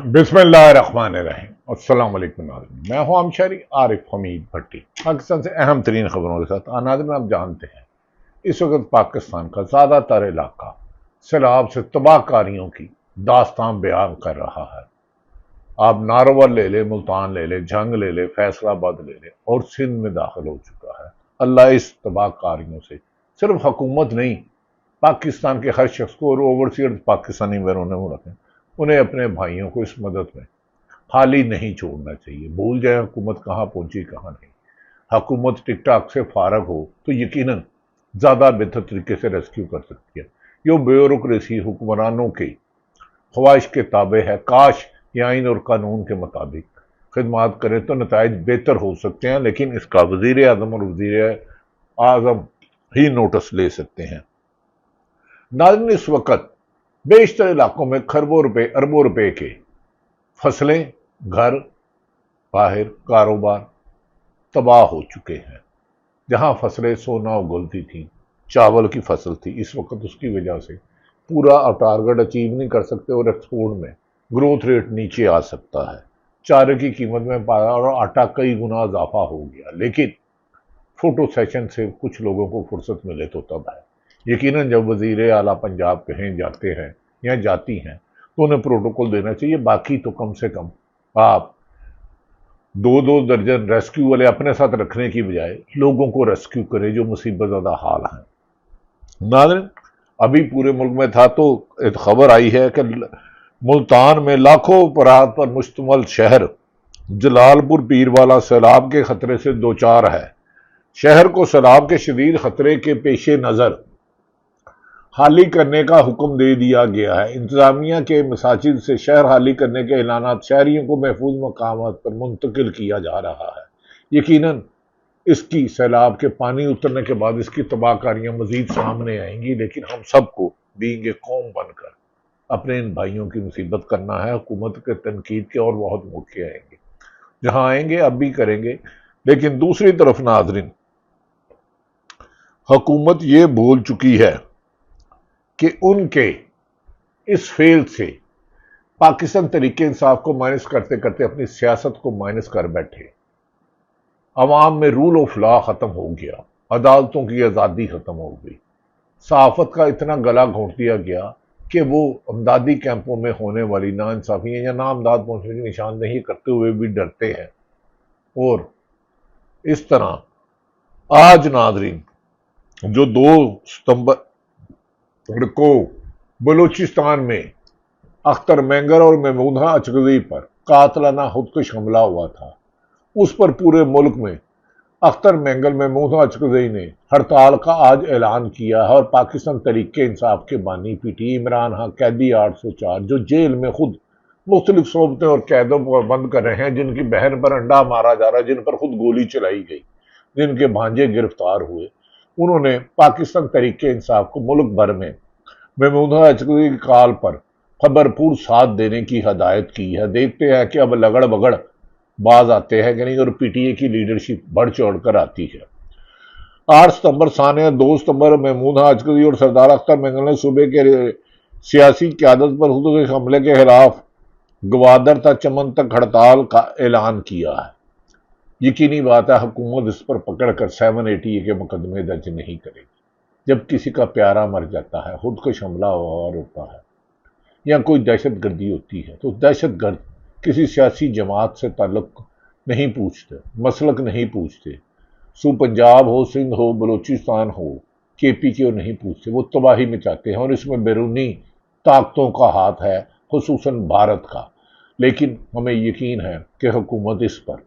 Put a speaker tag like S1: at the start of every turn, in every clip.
S1: बिस्मिल्लाहिर्रहमानिर्रहीम। अस्सलाम वालेकुम नाज़रीन, मैं हूं आमशरी आरिफ हमीद भट्टी। पाकिस्तान से अहम तरीन खबरों के साथ नाज़रीन, आप जानते हैं इस वक्त पाकिस्तान का ज़्यादातर इलाका सैलाब से तबाहकारियों की दास्तान बयान कर रहा है। आप नारोवर ले ले, मुल्तान ले ले, जंग ले ले, फैसलाबाद ले ले और सिंध में दाखिल हो चुका है। अल्लाह इस तबाहकारियों से सिर्फ हुकूमत नहीं, पाकिस्तान के हर शख्स को और ओवरसीज पाकिस्तानी बैरून मुल्क हैं, उन्हें अपने भाइयों को इस मदद में खाली नहीं छोड़ना चाहिए। भूल जाए हुकूमत कहाँ पहुंची कहाँ नहीं। हुकूमत टिकटॉक से फारग हो तो यकीनन ज़्यादा बेहतर तरीके से रेस्क्यू कर सकती है। यो ब्यूरोक्रेसी हुक्मरानों की ख्वाहिश के ताबे है। काश ये आइन और कानून के मुताबिक खिदमात करे तो नताइज बेहतर हो सकते हैं, लेकिन इसका वज़ीर आज़म और वज़ीर आज़म ही नोटिस ले सकते हैं। नाज़रीन, इस वक्त बेशतर इलाकों में खरबों रुपए अरबों रुपए के फसलें, घर, बाहर कारोबार तबाह हो चुके हैं। जहां फसलें सोना उगलती थी, चावल की फसल थी, इस वक्त उसकी वजह से पूरा टारगेट अचीव नहीं कर सकते और एक्सपोर्ट में ग्रोथ रेट नीचे आ सकता है। चारे की कीमत में पाया और आटा कई गुना इजाफा हो गया। लेकिन फोटो सेशन से कुछ लोगों को फुर्सत मिले तो तब है। यकीनन जब वजीर आला पंजाब कहीं जाते हैं या जाती हैं तो उन्हें प्रोटोकॉल देना चाहिए। बाकी तो कम से कम आप दो दो दर्जन रेस्क्यू वाले अपने साथ रखने की बजाय लोगों को रेस्क्यू करें जो मुसीबत ज़्यादा हाल हैं। नाज़रीन, अभी पूरे मुल्क में था तो एक खबर आई है कि मुल्तान में लाखों परात पर मुश्तमल शहर जलालपुर पीरवाला सैलाब के खतरे से दो चार है। शहर को सैलाब के शदीद खतरे के पेश नज़र हाली करने का हुक्म दे दिया गया है। इंतजामिया के मसाजिद से शहर हाली करने के ऐलानात शहरियों को महफूज मकामात पर मुंतकिल किया जा रहा है। यकीनन इसकी सैलाब के पानी उतरने के बाद इसकी तबाहकारियां मजीद सामने आएंगी, लेकिन हम सबको बीइंग ए कौम बनकर अपने इन भाइयों की मुसीबत करना है। हुकूमत के तनकीद के और बहुत मौके आएंगे, जहां आएंगे अब भी करेंगे। लेकिन दूसरी तरफ नाज़रीन, हुकूमत ये भूल चुकी है कि उनके इस फेल से पाकिस्तान तरीके इंसाफ को माइनस करते करते अपनी सियासत को माइनस कर बैठे। अवाम में रूल ऑफ लॉ खत्म हो गया, अदालतों की आज़ादी खत्म हो गई, सहाफत का इतना गला घोंट दिया गया कि वो अमदादी कैंपों में होने वाली नाइंसाफियां या नामदाद पहुंचने की निशानदेही करते हुए भी डरते हैं। और इस तरह आज नाज़रीन, जो 2 सितंबर को बलूचिस्तान में अख्तर मेंगर और महमूदा अचगज़ई पर कातलाना खुदकुश हमला हुआ था, उस पर पूरे मुल्क में अख्तर मेंगर महमूदा अचगज़ई ने हड़ताल का आज ऐलान किया है। और पाकिस्तान तरीके इंसाफ के बानी पीटी इमरान खान कैदी 804 जो जेल में खुद मुख्तलिफ सोबतें और कैदों पर बंद कर रहे हैं, जिनकी बहन पर अंडा मारा जा रहा है, जिन पर खुद गोली चलाई गई, जिनके भांजे गिरफ्तार हुए, उन्होंने पाकिस्तान तरीके इंसाफ को मुल्क भर में महमूदा अचगज़ई की कॉल पर खबरपूर साथ देने की हदायत की है। देखते हैं कि अब लगड़ बगड़ बाज आते हैं कि नहीं और पीटीए की लीडरशिप बढ़ चढ़ कर आती है। 8 सितंबर सानिया, 2 सितंबर महमूदा अचगज़ई और सरदार अख्तर मेंगल ने सूबे के सियासी क़यादत पर खुद के हमले के खिलाफ गवादर तक चमन तक हड़ताल का ऐलान किया है। यकीनी बात है हुकूमत इस पर पकड़ कर 780 के मुकदमे दर्ज नहीं करेगी। जब किसी का प्यारा मर जाता है, खुदकुश हमला और होता है या कोई दहशत गर्दी होती है, तो दहशत गर्द किसी सियासी जमात से ताल्लुक नहीं पूछते, मसलक नहीं पूछते। सू पंजाब हो, सिंध हो, बलूचिस्तान हो, केपी को नहीं पूछते। वो तबाही मचाते हैं और इसमें बैरूनी ताकतों का हाथ है, खुसूसन भारत का। लेकिन हमें यकीन है कि हुकूमत इस पर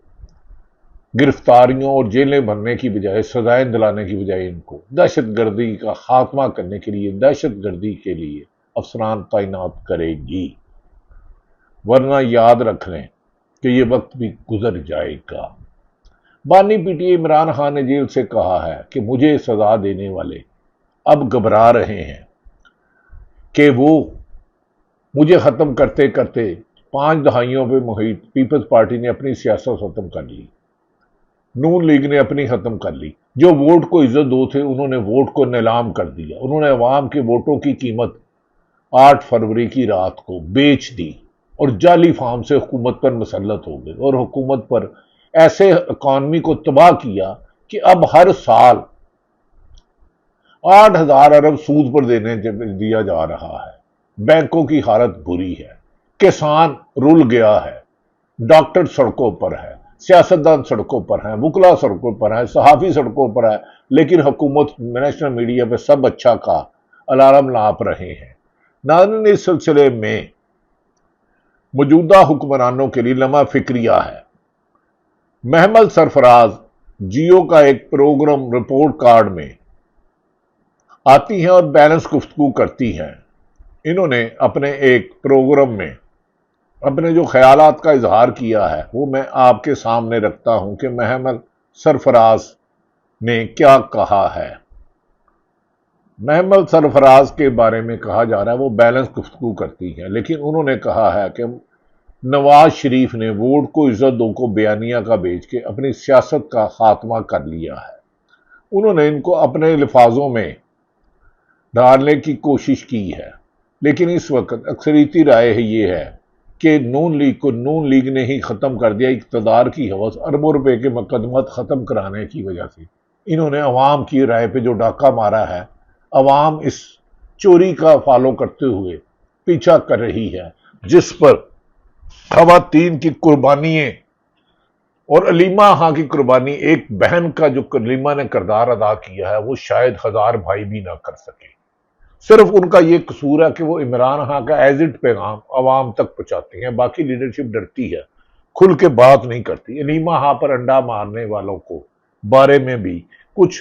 S1: गिरफ्तारियों और जेलें भरने की बजाय, सजाएं दिलाने की बजाय इनको दहशत गर्दी का खात्मा करने के लिए, दहशत गर्दी के लिए अफसरान तैनात करेगी। वरना याद रख लें कि ये वक्त भी गुजर जाएगा। बानी पीटीए इमरान खान ने जेल से कहा है कि मुझे सजा देने वाले अब घबरा रहे हैं कि वो मुझे खत्म करते करते 5 दहाइयों पे मुहित पीपल्स पार्टी ने अपनी सियासत खत्म कर ली, नून लीग ने अपनी खत्म कर ली। जो वोट को इज्जत दो थे, उन्होंने वोट को नीलाम कर दिया। उन्होंने अवाम के वोटों की कीमत 8 फरवरी की रात को बेच दी। اور جعلی فارم سے حکومت پر مسلط ہو گئے اور حکومت پر ایسے اکانومی کو تباہ کیا کہ اب ہر سال 8,000 ارب سود پر دیا جا رہا ہے، بینکوں کی حالت بری ہے، کسان رل گیا ہے، ڈاکٹر سڑکوں پر ہے، سیاستدان سڑکوں پر ہیں، وکلا سڑکوں پر ہیں، صحافی سڑکوں پر ہے، لیکن حکومت نیشنل میڈیا پہ سب اچھا کا الارم لاپ رہے ہیں۔ ناظرین، اس سلسلے میں موجودہ حکمرانوں کے لیے لمحہ فکریہ ہے۔ محمد سرفراز جیو کا ایک پروگرام رپورٹ کارڈ میں آتی ہیں اور بیلنس گفتگو کرتی ہیں۔ انہوں نے اپنے ایک پروگرام میں اپنے جو خیالات کا اظہار کیا ہے وہ میں آپ کے سامنے رکھتا ہوں کہ محمد سرفراز نے کیا کہا ہے۔ محمد سرفراز کے بارے میں کہا جا رہا ہے وہ بیلنس گفتگو کرتی ہیں، لیکن انہوں نے کہا ہے کہ نواز شریف نے ووٹ کو عزت دو کو بیانیہ کا بیچ کے اپنی سیاست کا خاتمہ کر لیا ہے۔ انہوں نے ان کو اپنے الفاظوں میں ڈالنے کی کوشش کی ہے، لیکن اس وقت اکثریتی رائے یہ ہے کہ نون لیگ کو نون لیگ نے ہی ختم کر دیا۔ اقتدار کی ہوس اربوں روپے کے مقدمات ختم کرانے کی وجہ سے انہوں نے عوام کی رائے پہ جو ڈاکہ مارا ہے، عوام اس چوری کا فالو کرتے ہوئے پیچھا کر رہی ہے، جس پر خواتین کی قربانیاں اور علیمہ ہاں کی قربانی، ایک بہن کا جو علیمہ نے کردار ادا کیا ہے وہ شاید 1000 بھائی بھی نہ کر سکے۔ صرف ان کا یہ قصور ہے کہ وہ عمران خان کا ایزٹ پیغام عوام تک پہنچاتے ہیں، باقی لیڈرشپ ڈرتی ہے، کھل کے بات نہیں کرتی۔ علیمہ ہاں پر انڈا مارنے والوں کو بارے میں بھی کچھ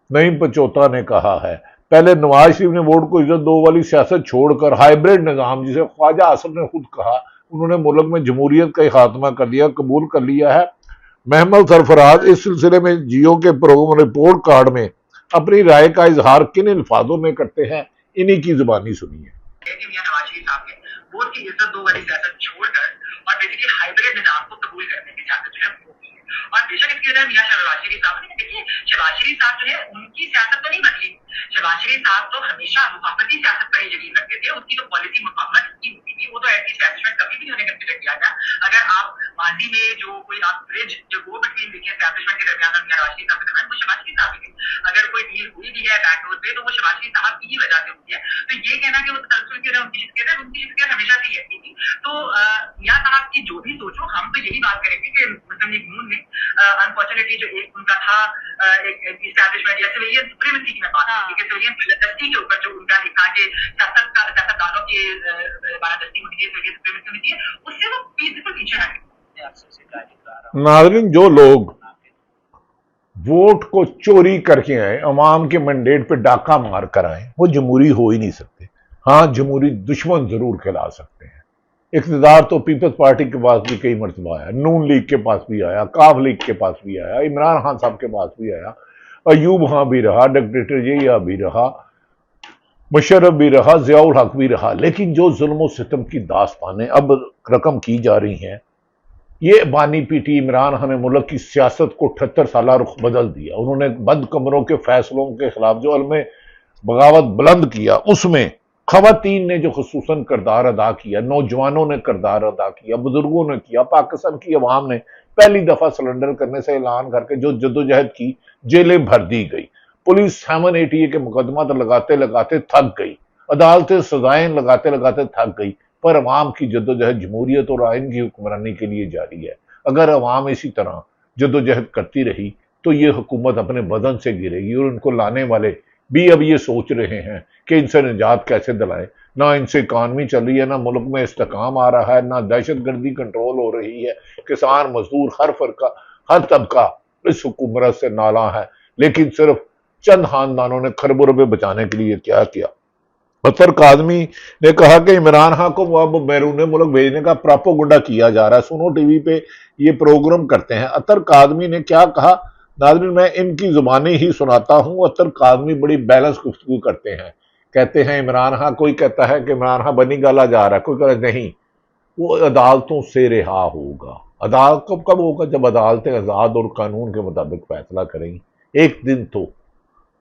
S1: نعیم پچوتا نے کہا ہے۔ پہلے نواز شریف نے ووٹ کو عزت دو والی سیاست چھوڑ کر ہائیبریڈ نظام، جسے خواجہ اصف نے خود کہا، انہوں نے ملک میں جمہوریت کا خاتمہ کر دیا، قبول کر لیا ہے۔ محمد سرفراز اس سلسلے میں جیو کے پروگرام رپورٹ کارڈ میں اپنی رائے کا اظہار کن الفاظوں میں کرتے ہیں، انہی کی زبانی سنیے۔
S2: نواز شریف صاحب نے ووٹ کی عزت دو والی سیاست چھوڑ کر اور بیسیکلی ہائیبریڈ نظام کو قبول کرنے کی سیاست جو ہے وہ کی ہے، اور بے شک اس کی وجہ میاں شہباز شریف صاحب نے دیکھیے، شہباز شریف صاحب جو ہے ان کی سیاست تو نہیں بدلی۔ شہباز شریف صاحب تو ہمیشہ مفاقتی سیاست پر ہی یقین رکھتے تھے، ان کی تو پالیسی مفاقت کی ہوتی تھی، وہ تو ایسی اسٹیبلشمنٹ کبھی بھی انہیں کنسیڈر کیا گیا۔ اگر آپ ماضی میں جو کوئی آپ برج جو گو بٹوین دیکھیں اسٹیبلشمنٹ کے درمیان اور میاں نواز شریف صاحب کے درمیان، وہ شہباز شریف صاحب ہی تھے۔ اگر کوئی ڈیل ہوئی بھی ہے بیک ڈور پہ تو وہ شہباز شریف صاحب کی ہی وجہ سے ہوئی ہے۔ تو یہ کہنا کہ وہ تسلسل کی وجہ ان کی شخصیت ہے، ان کی شخصیت ہمیشہ سے ہی ایسی تھی۔ تو میاں صاحب کی جو بھی سوچو، ہم تو یہی بات کریں گے کہ مسلم لیگ نون نے انفارچونیٹلی جو ایک ان کا تھا ایک اسٹیبلشمنٹ یا سویلین سپریمیسی کی میں بات کروں کہ سویلین بالادستی کے اوپر جو ان کا ایک تھا کہ سیاستدانوں کی بالادستی ہونی چاہیے، سویلین سپریمیسی ہونی چاہیے، اس سے وہ بالکل پیچھے ہٹ گئے۔
S1: ناظرین، جو لوگ ووٹ کو چوری کر کے آئے، عوام کے مینڈیٹ پہ ڈاکہ مار کر آئے، وہ جمہوری ہو ہی نہیں سکتے۔ ہاں، جمہوری دشمن ضرور کھلا سکتے ہیں۔ اقتدار تو پیپلز پارٹی کے پاس بھی کئی مرتبہ آیا، نون لیگ کے پاس بھی آیا، کاف لیگ کے پاس بھی آیا، عمران خان صاحب کے پاس بھی آیا، ایوب خان بھی رہا، ڈکٹیٹر یحییٰ بھی رہا، مشرف بھی رہا، ضیاء الحق بھی رہا، لیکن جو ظلم و ستم کی داستانیں اب رقم کی جا رہی ہیں، یہ بانی پیٹی عمران خان نے ملک کی سیاست کو 78 سالہ رخ بدل دیا۔ انہوں نے بد کمروں کے فیصلوں کے خلاف جو علم بغاوت بلند کیا، اس میں خواتین نے جو خصوصاً کردار ادا کیا، نوجوانوں نے کردار ادا کیا، بزرگوں نے کیا، پاکستان کی عوام نے پہلی دفعہ سلنڈر کرنے سے اعلان کر کے جو جدوجہد کی، جیلیں بھر دی گئی، پولیس 780 کے مقدمات لگاتے لگاتے تھک گئی، عدالتیں سزائیں لگاتے لگاتے تھک گئی، پر عوام کی جدوجہد جمہوریت اور آئین کی حکمرانی کے لیے جاری ہے۔ اگر عوام اسی طرح جدوجہد کرتی رہی تو یہ حکومت اپنے بدن سے گرے گی، اور ان کو لانے والے بھی اب یہ سوچ رہے ہیں کہ ان سے نجات کیسے دلائیں۔ نہ ان سے اکانومی چل رہی ہے، نہ ملک میں استحکام آ رہا ہے، نہ دہشت گردی کنٹرول ہو رہی ہے۔ کسان، مزدور، ہر فرقہ، ہر طبقہ اس حکومت سے نالاں ہے، لیکن صرف چند خاندانوں نے کھربوں روپے بچانے کے لیے کیا کیا۔ اطہر کاظمی نے کہا کہ عمران خان کو اب بیرون ملک بھیجنے کا پراپوگنڈا کیا جا رہا ہے۔ سنو ٹی وی پہ یہ پروگرام کرتے ہیں۔ اطہر کاظمی نے کیا کہا؟ ناظرین، میں ان کی زبانی ہی سناتا ہوں۔ اطہر کاظمی بڑی بیلنس گفتگو کرتے ہیں۔ کہتے ہیں عمران خان، کوئی کہتا ہے کہ عمران خان بنی گالا جا رہا ہے، کوئی کہتا ہے نہیں، وہ عدالتوں سے رہا ہوگا۔ عدالت کب ہوگا؟ جب عدالتیں آزاد اور قانون کے مطابق فیصلہ کریں گی۔ ایک دن تو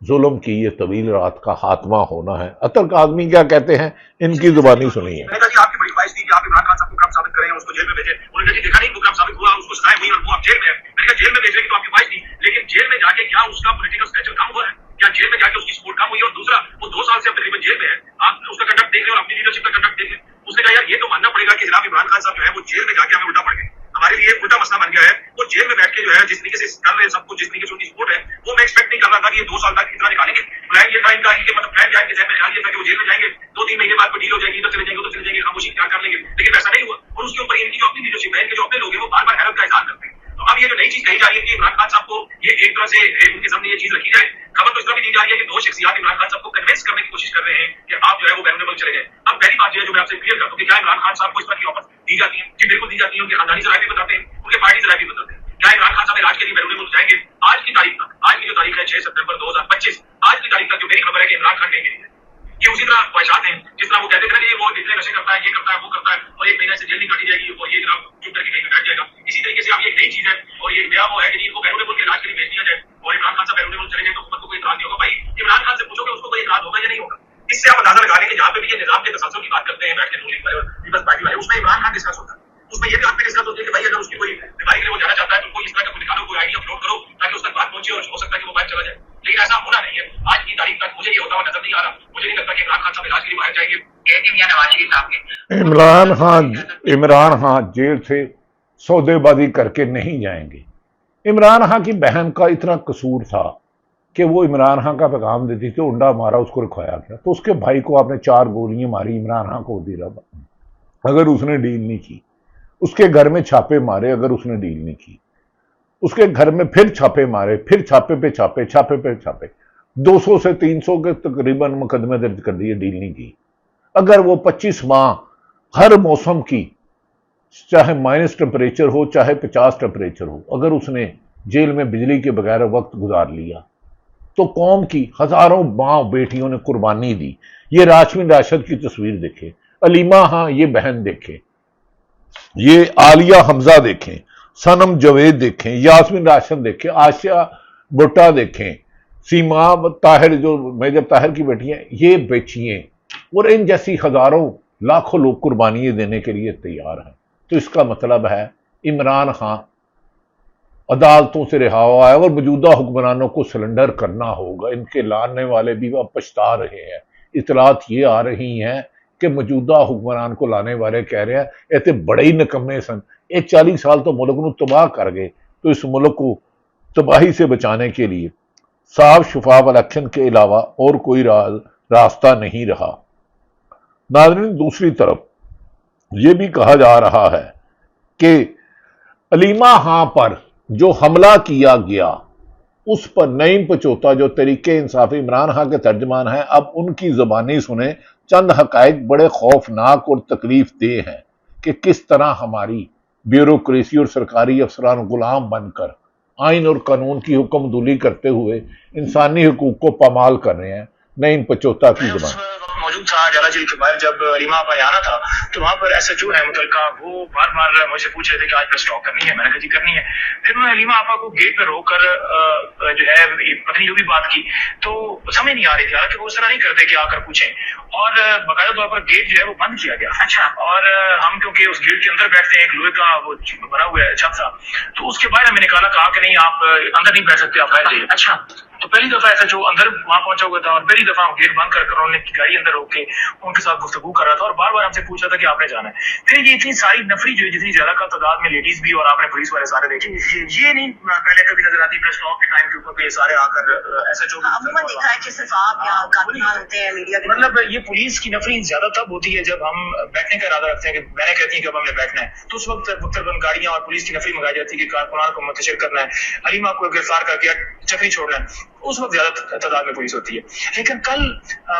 S1: ظلم کی یہ طویل رات کا خاتمہ ہونا ہے۔ اطہر کاظمی کیا کہتے ہیں، ان کی زبانی سنیے۔
S2: آپ کی بڑی خواہش تھی کہ آپ आप इमरान खान साहब को मुकर्रम साबित करें, उसको जेल में भेजें। उन्होंने कहा देखा नहीं मुकर्रम साबित हुआ, उसको सजाएं हुई और वो अब जेल में है। मैंने कहा जेल में भेजने की तो आपकी ख्वाहिश थी, लेकिन जेल में जाके क्या उसका पॉलिटिकल स्टेचर कम हुआ है? क्या जेल में जाके उसकी सपोर्ट कम हुई है? और दूसरा, वो 2 साल से अब तकरीबन जेल में है, आप उसका कंडक्ट देख रहे हो, अपनी लीडरशिप का कंडक्ट देख रहे हैं। उसने कहा यार ये तो मानना पड़ेगा कि जनाब इमरान खान साहब जो है वो जेल में जाके हमें उल्टा पड़ गए, हमारे लिए उल्टा मसला बन गया है। वो जेल में बैठ के जो है जिस तरीके से कर रहे हैं सब कुछ, जिस तरीके से उनकी सपोर्ट है, वो मैं एक्सपेक्ट नहीं कर रहा था कि ये 2 साल तक इतना निकालेंगे। प्लान ये था इनका कि मतलब प्लान जाएंगे जहन में ख्याल ये था कि वो जेल में जाएंगे, 2-3 महीने बाद कोई डील हो जाएगी, इधर चले जाएंगे उधर चले जाएंगे, खामोशी क्या कर लेंगे, लेकिन ऐसा नहीं हुआ। और उसके ऊपर इनकी जो अपनी लीडरशिप है, इनके जो अपने लोग हैं, वो बार बार हैरत का इजहार करते हैं। तो अब ये जो नई चीज कही जा रही है कि इमरान खान साहब को ये एक तरह से उनके सामने ये चीज रखी जाए, खबर तो इस तरह भी दी जा रही है कि 2 शख्सियात इमरान खान साहब को कन्विंस करने की कोशिश कर रहे हैं कि आप जो है वो बैरून मुल्क चले गए। अब पहली बात जो है जो मैं आपसे क्लियर करता हूँ कि क्या इमरान खान साहब को इस तरह की ऑफर दी जाती है? जी बिल्कुल दी जाती है। उनके खानदानी जराये भी बताते हैं, उनके पार्टी जराये भी बताते हैं। क्या इमरान खान साहब इलाज के लिए बैरून मुल्क जाएंगे? आज की तारीख तक, आज की जो तारीख है 6 सितंबर 2025, आज की तारीख तक जो मेरी खबर है कि इमरान खान कहीं नहीं है। ये उसी तरह ख्वाहिशात हैं जिस तरह वो कहते थे कि वो इतने नशे करता है, ये करता है, वो करता है, और 1 महीने से जेल नहीं काटी जाएगी और ये जनाब चुप करके कहीं बैठ जाएगा। इसी तरीके से अब ये एक नई चीज है और ये नया वो है कि इनको बैरून मुल्क के इलाज के लिए भेज दिया जाए और इमरान खान साहब बैरून मुल्क चले जाए तो हुकूमत को कोई इतराज नहीं होगा। भाई इमरान खान से पूछोगे उसको कोई इतराज होगा या नहीं होगा? इससे आप अंदाजा लगा लें कि जहाँ पे भी ये निजाम के तसलसल की बात करते हैं बैठ के रूलिंग वाले और पीपल्स पार्टी वाले, उसमें इमरान खान डिस्कस होता है, उसमें ये भी आप डिस्कस होती है कि भाई अगर उसकी कोई बीमारी के लिए वो जाना चाहता है तो कोई इस तरह का निकालो, कोई आइडिया फ्लोट करो ताकि उस तक बात पहुंचे और हो सकता है कि वो बाहर चला जाए। लेकिन ऐसा होना नहीं है। आज की तारीख तक मुझे ये होता हुआ नजर नहीं आ रहा। मुझे नहीं लगता कि इमरान खान साहब इलाज के लिए बाहर जाएंगे। कहते मियां नवाज शरीफ साहब के
S1: इमरान खान जेल से सौदेबाजी करके नहीं जाएंगे। इमरान खान की बहन का इतना कसूर था कि वो इमरान खान का पैगाम देती थी, उंडा मारा उसको रखवाया गया, तो उसके भाई को आपने 4 गोलियां मारी, इमरान खान को दे रहा अगर उसने डील नहीं की। उसके घर में छापे मारे अगर उसने डील नहीं की। उसके घर में फिर छापे मारे, फिर छापे पे छापे, छापे पे छापे, 200 से 300 के तकरीबन मुकदमे दर्ज कर दिए, डील नहीं की। अगर वो 25 माह हर मौसम की, चाहे माइनस टेम्परेचर हो चाहे 50 टेम्परेचर हो, अगर उसने जेल में बिजली के बगैर वक्त गुजार लिया तो कौम की हजारों माँ बेटियों ने कुर्बानी दी। ये राशमिन राशिद की तस्वीर देखें, अलीमा हाँ ये बहन देखें, ये आलिया हमजा देखें, सनम जवेद देखें, यास्मिन राशिद देखें, आशिया भुट्टा देखें, सीमा ताहिर जो मेजर ताहिर की बेटी हैं, ये बेचिए, और इन जैसी हजारों लाखों लोग कुर्बानियां देने के लिए तैयार हैं। तो इसका मतलब है इमरान खान अदालतों से रिहा हुआ है और मौजूदा हुक्मरानों को सरेंडर करना होगा। इनके लाने वाले भी अब पछता रहे हैं। इतलात ये आ रही हैं कि मौजूदा हुक्मरान को लाने वाले कह रहे हैं ऐसे बड़े ही निकम्मे सन, ये 40 साल तो मुल्क को तबाह कर गए, तो इस मुल्क को तबाही से बचाने के लिए साफ शफाफ इलेक्शन के अलावा और कोई रास्ता नहीं रहा। नाज़रीन, दूसरी तरफ यह भी कहा जा रहा है कि अलीमा खां पर जो हमला किया गया उस पर नईम पचौता जो तरीके इंसाफ इमरान खान के तर्जमान हैं, अब उनकी ज़बानी सुने। चंद हकायक बड़े खौफनाक और तकलीफ देह हैं कि किस तरह हमारी ब्यूरोक्रेसी और सरकारी अफसरान गुलाम बनकर आइन और कानून की हुक्मदुली करते हुए इंसानी हुकूक को पामाल कर रहे हैं। नईम पचौता की ज़बान
S2: मौजूद था जाला जेल के बाहर जब अलीमा पर आना था, तो वहां पर SHO है मुतलका, वो बार बार मुझसे पूछ रहे थे कि आज प्रेस टॉक करनी है। मैंने कहा जी करनी है। फिर उन्होंने अलीमा आपा को गेट पे रोक कर जो है पत्नी जो भी बात की, तो समझ नहीं आ रही थी, हालांकि वो उस तरह नहीं करते कि आकर पूछें, और बाकायदा तौर पर गेट जो है वो बंद किया गया। अच्छा। और हम क्योंकि उस गेट के अंदर बैठते हैं, एक लोहे का वो बना हुआ है छत सा, तो उसके बाहर हमें निकाला, कहा कि नहीं आप अंदर नहीं बैठ सकते, आप बाहर जाइए। अच्छा। तो पहली दफा SHO अंदर वहां पहुंचा हुआ था और पहली दफा गेट बंद कर उन्होंने गाड़ी अंदर रोक के उनके साथ गुफ्तगू कर रहा था और बार बार हमसे पूछा था कि आपने जाना है। फिर ये इतनी सारी नफरी जो है, जितनी ज्यादा का तादाद में लेडीज भी और आपने पुलिस वाले सारे देखे, ये नहीं पहले कभी नजर आती प्रेस टॉक के टाइम के ऊपर सारे आकर SHO देखा है कि सिर्फ आप या होते हैं मीडिया के, मतलब ये पुलिस की नफरी ज्यादा तब होती है जब हम बैठने का इरादा रखते हैं कि मैंने कहती है कि अब हमने बैठना है, तो उस वक्त मुख्तलिफ गाड़ियां और पुलिस की नफरी मंगाई जाती है कि कारकुनान को मुंतशिर करना है, अलीमा को गिरफ्तार करके चक्री छोड़ना है, उस वक्त ज्यादा तादाद में पुलिस होती है। लेकिन कल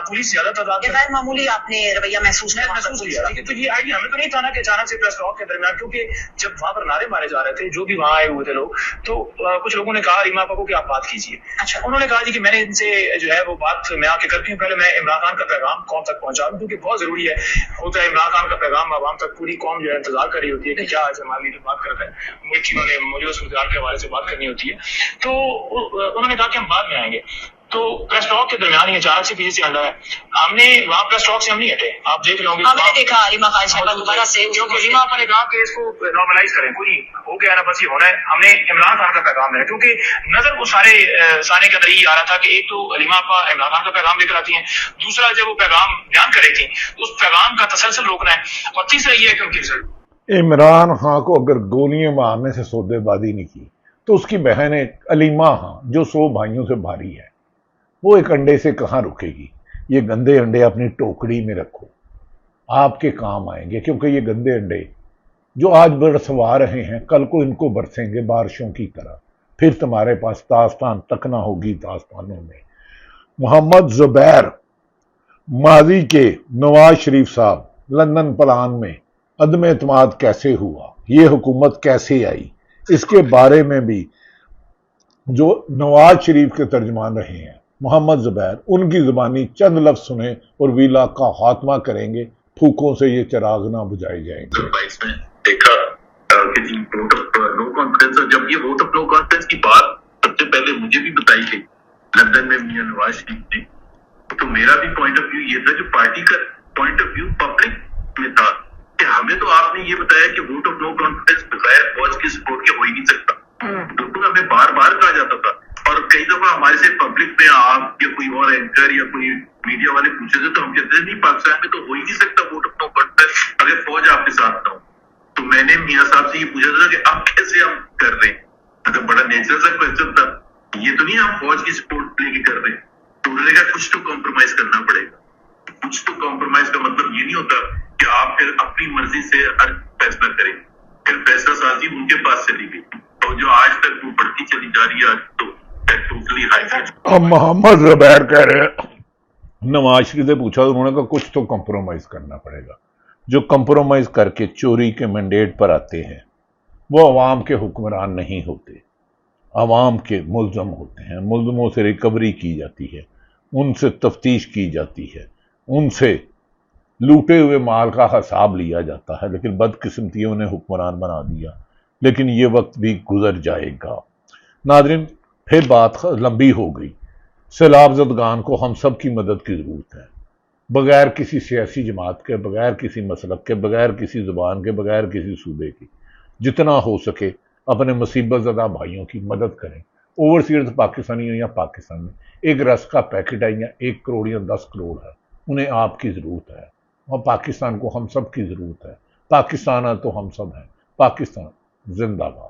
S2: पुलिस ज्यादा तादाद में गैर मामूली आपने रवैया महसूस किया, तो ये आइडिया हमें तो नहीं था ना कि अचानक से प्रेस टॉक के दरमियान, क्योंकि जब वहां पर नारे मारे जा रहे थे, जो भी वहां आए हुए थे लोग, तो कुछ लोगों ने कहा अलीमा आपा को कि आप बात कीजिए। अच्छा। उन्होंने कहा जी कि मैंने इनसे जो है वो बात मैं आके करती हूँ, पहले मैं इमरान खान का पैगाम कौम तक पहुंचाऊं, क्योंकि बहुत जरूरी है होता है इमरान खान का पैगाम आवाम तक, पूरी कौम जो है इंतजार कर रही होती है कि क्या आज हमारे लीडर बात करते हैं, मुल्क की उन्होंने मौजूदा सूरत के हवाले से बात करनी होती है। तो उन्होंने कहा कि हम बाद में आएंगे।
S3: تو پریس ٹاک کے درمیان ہی اچانک سے پیچھے سے انڈا ہے. ہم نے وہاں پریس ٹاک سے ہم نہیں ہٹے. آپ دیکھ رہے ہوں گے.
S4: ہاں میں نے دیکھا علیمہ خان صاحبہ دوبارہ سے
S3: کیونکہ علیمہ آپا نے کہا کہ اس کو نارملائز کریں, کوئی ہو گیا نا بس یہ ہونا ہے. ہم نے عمران خان کا پیغام ہے, کیونکہ نظر وہ سارے سانے کے اندر یہ آ رہا تھا کہ ایک تو علیمہ آپا عمران خان کا پیغام لے کر آتی ہیں, دوسرا جب وہ پیغام بیان کر رہی تھی تو اس پیغام کا تسلسل روکنا ہے, اور تیسرا یہ ہے کہ ان کی رزلٹ
S1: عمران خان کو اگر گولیاں مارنے سے سودے بازی نہیں کی تو اس کی بہن علیمہ خان جو 100 بھائیوں سے بھاری ہے, وہ ایک انڈے سے کہاں رکے گی. یہ گندے انڈے اپنی ٹوکری میں رکھو, آپ کے کام آئیں گے, کیونکہ یہ گندے انڈے جو آج برسوا رہے ہیں کل کو ان کو برسیں گے بارشوں کی طرح, پھر تمہارے پاس داستان تک نہ ہوگی داستانوں میں. محمد زبیر, ماضی کے نواز شریف صاحب لندن پلان میں عدم اعتماد کیسے ہوا, یہ حکومت کیسے آئی, اس کے بارے میں بھی جو نواز شریف کے ترجمان رہے ہیں محمد زبیر, ان کی زبانی چند لفظ سنیں اور ویلا کا خاتمہ کریں گے. پھوکوں سے یہ چراغ نہ بجھائے جائیں گے.
S5: دیکھا کہ جی ووٹ آف نو کانفیڈنس, اور جب یہ ووٹ آف نو کانفیڈنس کی بات سب سے پہلے مجھے بھی بتائی گئی لندن میں میاں نواز شریف نے, تو میرا بھی پوائنٹ آف ویو یہ تھا, جو پارٹی کا پوائنٹ آف ویو پبلک میں تھا, کہ ہمیں تو آپ نے یہ بتایا کہ ووٹ آف نو کانفیڈنس بغیر فوج کی سپورٹ کے ہو ہی نہیں سکتا. بالکل ہمیں بار بار کہا جاتا تھا, اور کئی دفعہ ہمارے سے پبلک میں آپ یا کوئی اور اینکر یا کوئی میڈیا والے پوچھے تھے تو ہم کہتے ہیں نہیں, پاکستان میں تو ہو ہی نہیں سکتا ووٹ آف نو کانفیڈنس اگر فوج آپ کے ساتھ نہ ہو. تو میں نے میاں صاحب سے یہ پوچھا تھا کہ اب کیسے ہم کر رہے ہیں, اگر بڑا نیچرل سا کوشچن تھا, یہ تو نہیں ہم فوج کی سپورٹ لے کے کر رہے ہیں. تو انہوں نے کہا کچھ تو کمپرومائز کرنا پڑے گا. کچھ تو کمپرومائز کا مطلب یہ نہیں ہوتا کہ آپ پھر اپنی مرضی سے ہر فیصلہ کریں. پھر فیصلہ سازی ان کے پاس چلی گئی, اور جو آج تک وہ بڑھتی چلی جا رہی ہے, آج تو ٹوٹلی ہائی.
S1: اب محمد زبیر کہہ رہے نواز شریف سے پوچھا تو انہوں نے کہا کچھ تو کمپرومائز کرنا پڑے گا. جو کمپرومائز کر کے چوری کے مینڈیٹ پر آتے ہیں وہ عوام کے حکمران نہیں ہوتے, عوام کے ملزم ہوتے ہیں. ملزموں سے ریکوری کی جاتی ہے, ان سے تفتیش کی جاتی ہے, ان سے لوٹے ہوئے مال کا حساب لیا جاتا ہے, لیکن بدقسمتیوں نے حکمران بنا دیا. لیکن یہ وقت بھی گزر جائے گا. ناظرین, پھر بات لمبی ہو گئی. سیلاب زدگان کو ہم سب کی مدد کی ضرورت ہے, بغیر کسی سیاسی جماعت کے, بغیر کسی مسلک کے, بغیر کسی زبان کے, بغیر کسی صوبے کی. جتنا ہو سکے اپنے مصیبت زدہ بھائیوں کی مدد کریں. اوورسیئرز پاکستانی ہوں یا پاکستان میں, ایک رس کا پیکٹ ہے یا 1 کروڑ یا 10 کروڑ ہے, انہیں آپ کی ضرورت ہے, اور پاکستان کو ہم سب کی ضرورت ہے. پاکستان ہے تو ہم سب ہیں. پاکستان زندہ باد.